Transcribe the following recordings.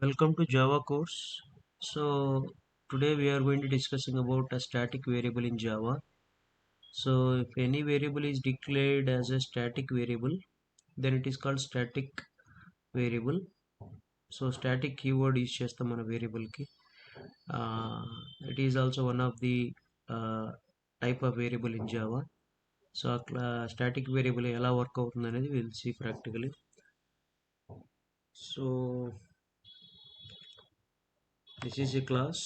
Welcome to Java course. So today we are going to discussing about a static variable in Java. So if any variable is declared as a static variable, then it is called static variable. So static keyword is just మన variable కి. It is also one of the uh, type of variable in Java. So static variable ఎలా work అవుతుంది అనేది we'll see practically. So this is a class,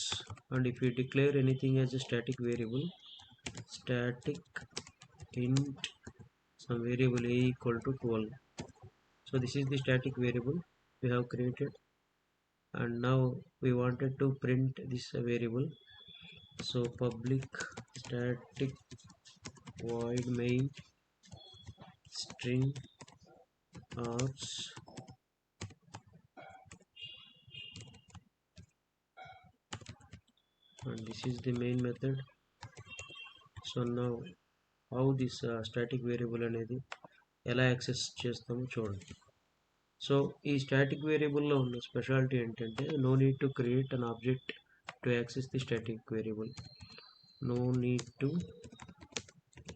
and if you declare anything as a static variable, static int some variable a equal to 12. So this is the static variable we have created, and now we wanted to print this variable. So public static void main string args, and this is the main method. So now how this static variable అనేది ఎలా access చేస్తామో చూడండి. So ఈ static వేరియబుల్లో ఉన్న speciality ఏంటంటే no need to create an object to access the static variable. No need to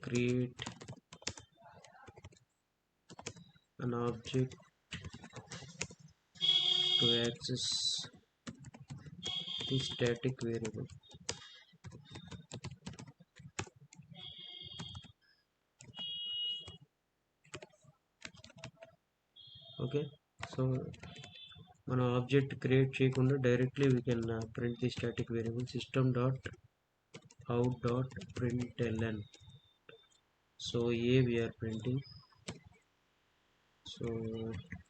create an object to access the static variable. Okay, so మన object create చేయకుండా directly we can print the static variable system dot out dot println. So here we are printing. So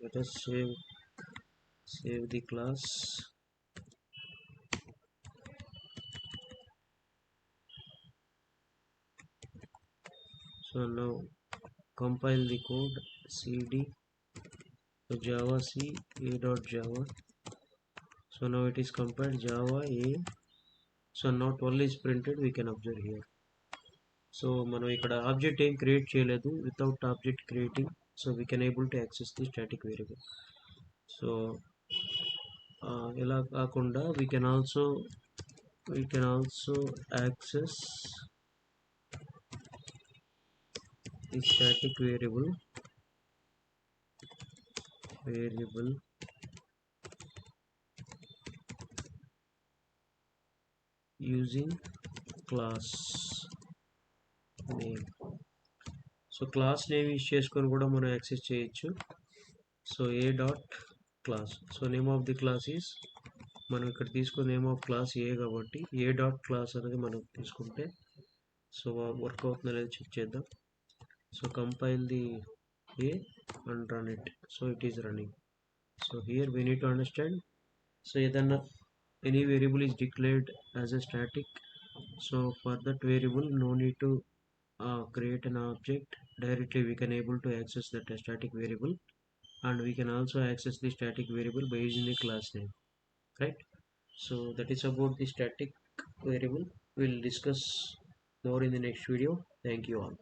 let us save the class. So now compile the code cd java c a.java. So now it is compiled java a. So now 12 is printed, we can observe here. So మనం ఇక్కడ object ఏం create చేయలేదు, without object creating so we can able to access the static variable. So ఇలా కాకుండా we can also access the static variable using class name. So class name use చేసుకొని కూడా మనం access చేయొచ్చు. So A dot class, so name of the class is, మనం ఇక్కడ తీసుకున్న name of class ఏ కాబట్టి ఏ డాట్ క్లాస్ అనేది మనం తీసుకుంటే సో వర్క్ అవుతుంది అనేది చెక్ చేద్దాం. So compile the A and run it. So it is running. So here we need to understand. So ఏదన్నా any variable is declared as a static, so for that variable no need to create an object, directly we can able to access that static variable, and we can also access the static variable by using the class name, right? So that is about the static variable. We'll discuss more in the next video. Thank you all.